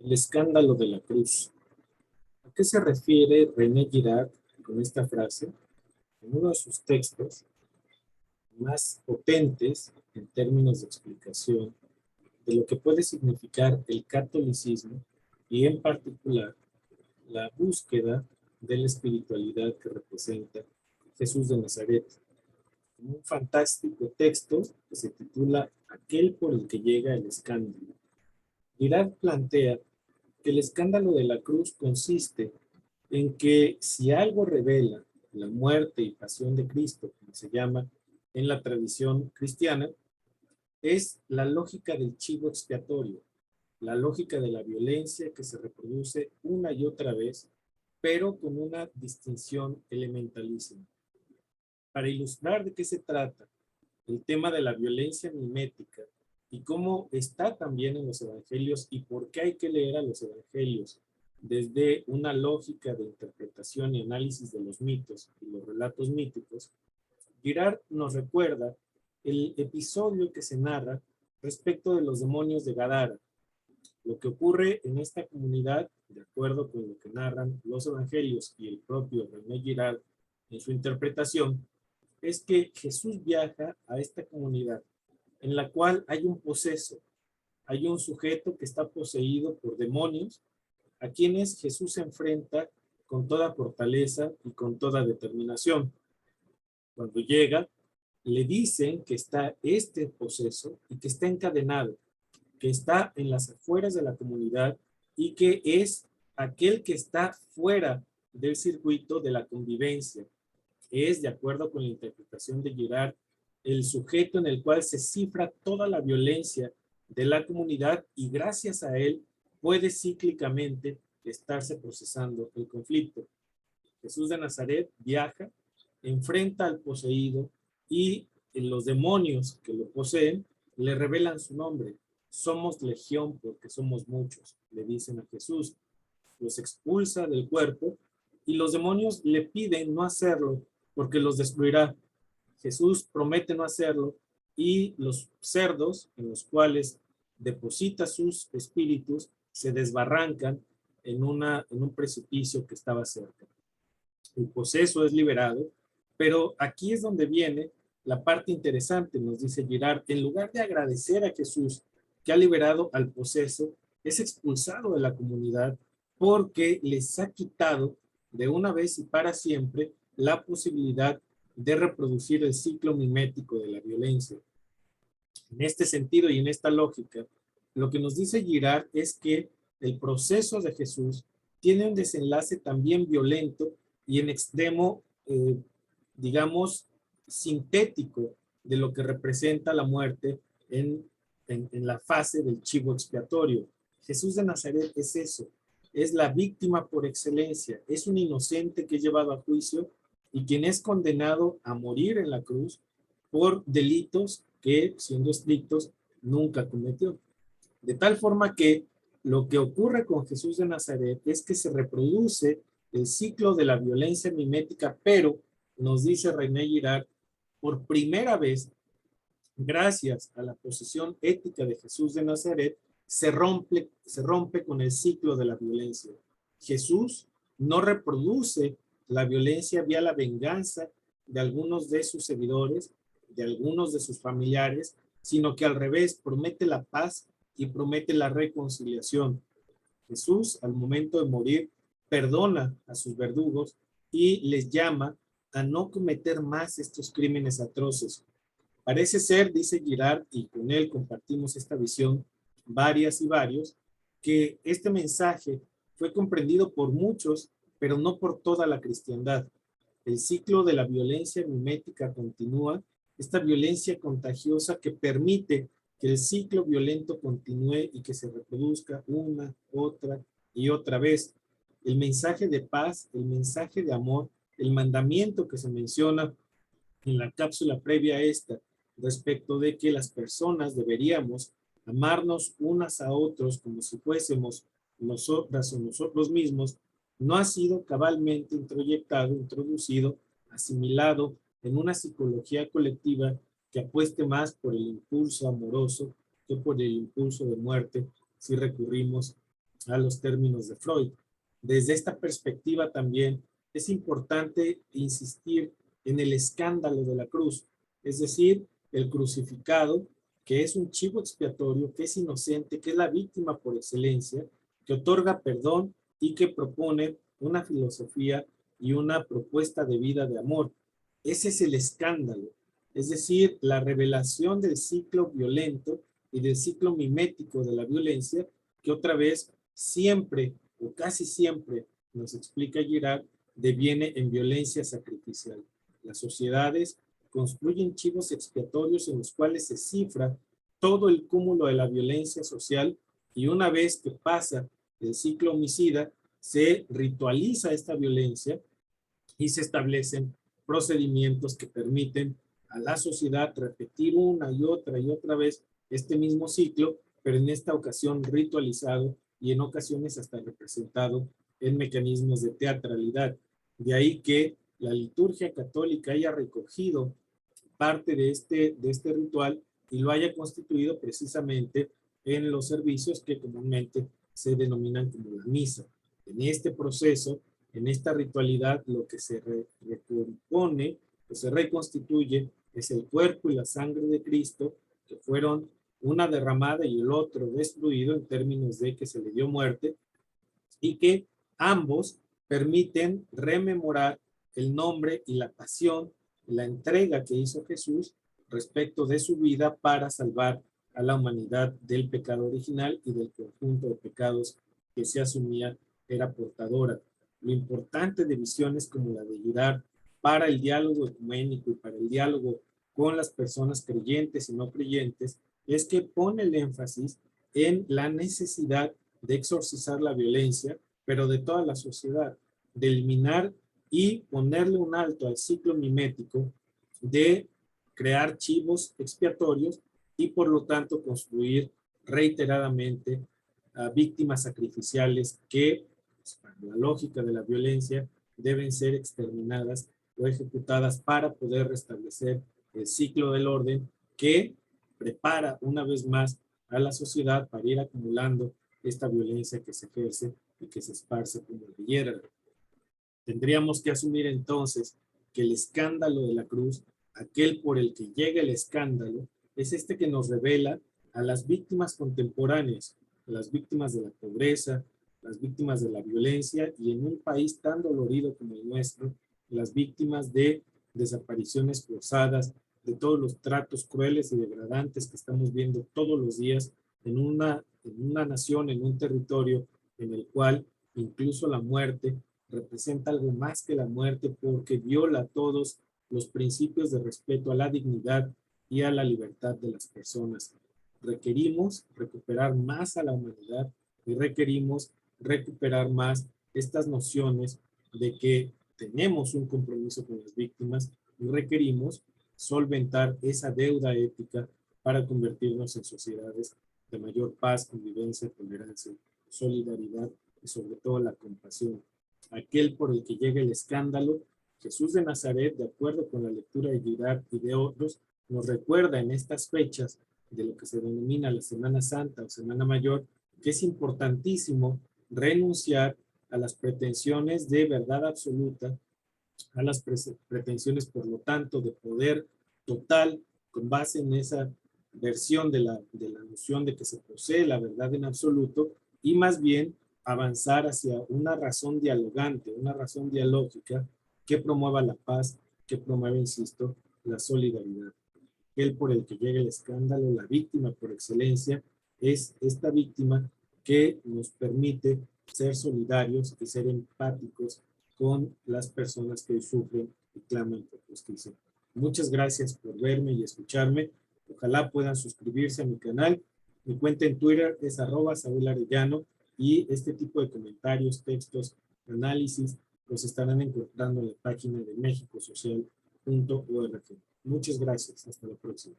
El escándalo de la cruz. ¿A qué se refiere René Girard con esta frase? En uno de sus textos más potentes en términos de explicación de lo que puede significar el catolicismo y en particular la búsqueda de la espiritualidad que representa Jesús de Nazaret. Un fantástico texto que se titula Aquel por el que llega el escándalo. Girard plantea que el escándalo de la cruz consiste en que si algo revela la muerte y pasión de Cristo, como se llama en la tradición cristiana, es la lógica del chivo expiatorio, la lógica de la violencia que se reproduce una y otra vez, pero con una distinción elementalísima. Para ilustrar de qué se trata el tema de la violencia mimética y cómo está también en los evangelios y por qué hay que leer a los evangelios desde una lógica de interpretación y análisis de los mitos y los relatos míticos, Girard nos recuerda el episodio que se narra respecto de los demonios de Gadara. Lo que ocurre en esta comunidad, de acuerdo con lo que narran los evangelios y el propio René Girard en su interpretación, es que Jesús viaja a esta comunidad en la cual hay un poseso, hay un sujeto que está poseído por demonios, a quienes Jesús se enfrenta con toda fortaleza y con toda determinación. Cuando llega, le dicen que está este poseso y que está encadenado, que está en las afueras de la comunidad y que es aquel que está fuera del circuito de la convivencia. Es, de acuerdo con la interpretación de Girard, el sujeto en el cual se cifra toda la violencia de la comunidad y gracias a él puede cíclicamente estarse procesando el conflicto. Jesús de Nazaret viaja, enfrenta al poseído y los demonios que lo poseen le revelan su nombre. Somos legión porque somos muchos, le dicen a Jesús. Los expulsa del cuerpo y los demonios le piden no hacerlo porque los destruirá. Jesús promete no hacerlo y los cerdos en los cuales deposita sus espíritus se desbarrancan en un precipicio que estaba cerca. El poseso es liberado, pero aquí es donde viene la parte interesante, nos dice Girard. En lugar de agradecer a Jesús que ha liberado al poseso, es expulsado de la comunidad porque les ha quitado de una vez y para siempre la posibilidad de reproducir el ciclo mimético de la violencia. En este sentido y en esta lógica, lo que nos dice Girard es que el proceso de Jesús tiene un desenlace también violento y en extremo, digamos, sintético de lo que representa la muerte en la fase del chivo expiatorio. Jesús de Nazaret es eso, es la víctima por excelencia, es un inocente que es llevado a juicio y quien es condenado a morir en la cruz por delitos que, siendo estrictos, nunca cometió. De tal forma que lo que ocurre con Jesús de Nazaret es que se reproduce el ciclo de la violencia mimética, pero, nos dice René Girard, por primera vez, gracias a la posición ética de Jesús de Nazaret, se rompe con el ciclo de la violencia. Jesús no reproduce la violencia vía la venganza de algunos de sus seguidores, de algunos de sus familiares, sino que al revés promete la paz y promete la reconciliación. Jesús, al momento de morir, perdona a sus verdugos y les llama a no cometer más estos crímenes atroces. Parece ser, dice Girard, y con él compartimos esta visión varias y varios, que este mensaje fue comprendido por muchos, pero no por toda la cristiandad. El ciclo de la violencia mimética continúa, esta violencia contagiosa que permite que el ciclo violento continúe y que se reproduzca una, otra y otra vez. El mensaje de paz, el mensaje de amor, el mandamiento que se menciona en la cápsula previa a esta, respecto de que las personas deberíamos amarnos unas a otros como si fuésemos nosotras o nosotros mismos, no ha sido cabalmente introyectado, introducido, asimilado en una psicología colectiva que apueste más por el impulso amoroso que por el impulso de muerte si recurrimos a los términos de Freud. Desde esta perspectiva también es importante insistir en el escándalo de la cruz, es decir, el crucificado, que es un chivo expiatorio, que es inocente, que es la víctima por excelencia, que otorga perdón y que propone una filosofía y una propuesta de vida de amor. Ese es el escándalo, es decir, la revelación del ciclo violento y del ciclo mimético de la violencia, que otra vez siempre o casi siempre, nos explica Girard, deviene en violencia sacrificial. Las sociedades construyen chivos expiatorios en los cuales se cifra todo el cúmulo de la violencia social y una vez que pasa el ciclo homicida, se ritualiza esta violencia y se establecen procedimientos que permiten a la sociedad repetir una y otra vez este mismo ciclo, pero en esta ocasión ritualizado y en ocasiones hasta representado en mecanismos de teatralidad. De ahí que la liturgia católica haya recogido parte de este ritual y lo haya constituido precisamente en los servicios que comúnmente se denominan como la misa. En este proceso, en esta ritualidad, lo que se recompone o se reconstituye es el cuerpo y la sangre de Cristo, que fueron una derramada y el otro destruido en términos de que se le dio muerte, y que ambos permiten rememorar el nombre y la pasión, la entrega que hizo Jesús respecto de su vida para salvar a la humanidad del pecado original y del conjunto de pecados que se asumía era portadora. Lo importante de visiones como la de Girard para el diálogo ecuménico y para el diálogo con las personas creyentes y no creyentes es que pone el énfasis en la necesidad de exorcizar la violencia, pero de toda la sociedad, de eliminar y ponerle un alto al ciclo mimético de crear chivos expiatorios y por lo tanto construir reiteradamente víctimas sacrificiales que, pues, para la lógica de la violencia, deben ser exterminadas o ejecutadas para poder restablecer el ciclo del orden que prepara una vez más a la sociedad para ir acumulando esta violencia que se ejerce y que se esparce como de hierro. Tendríamos que asumir entonces que el escándalo de la cruz, aquel por el que llega el escándalo, es este que nos revela a las víctimas contemporáneas, a las víctimas de la pobreza, las víctimas de la violencia y en un país tan dolorido como el nuestro, las víctimas de desapariciones forzadas, de todos los tratos crueles y degradantes que estamos viendo todos los días en una nación, en un territorio en el cual incluso la muerte representa algo más que la muerte porque viola todos los principios de respeto a la dignidad y a la libertad de las personas. Requerimos recuperar más a la humanidad y requerimos recuperar más estas nociones de que tenemos un compromiso con las víctimas y requerimos solventar esa deuda ética para convertirnos en sociedades de mayor paz, convivencia, tolerancia, solidaridad y sobre todo la compasión. Aquel por el que llega el escándalo, Jesús de Nazaret, de acuerdo con la lectura de Girard y de otros, nos recuerda en estas fechas de lo que se denomina la Semana Santa o Semana Mayor, que es importantísimo renunciar a las pretensiones de verdad absoluta, a las pretensiones, por lo tanto, de poder total, con base en esa versión de la noción de que se posee la verdad en absoluto, y más bien avanzar hacia una razón dialogante, una razón dialógica que promueva la paz, que promueva, insisto, la solidaridad. El por el que llega el escándalo, la víctima por excelencia, es esta víctima que nos permite ser solidarios y ser empáticos con las personas que sufren y claman por justicia. Muchas gracias por verme y escucharme. Ojalá puedan suscribirse a mi canal. Mi cuenta en Twitter es @SaúlArellano y este tipo de comentarios, textos, análisis los estarán encontrando en la página de mexicosocial.org. Muchas gracias. Hasta la próxima.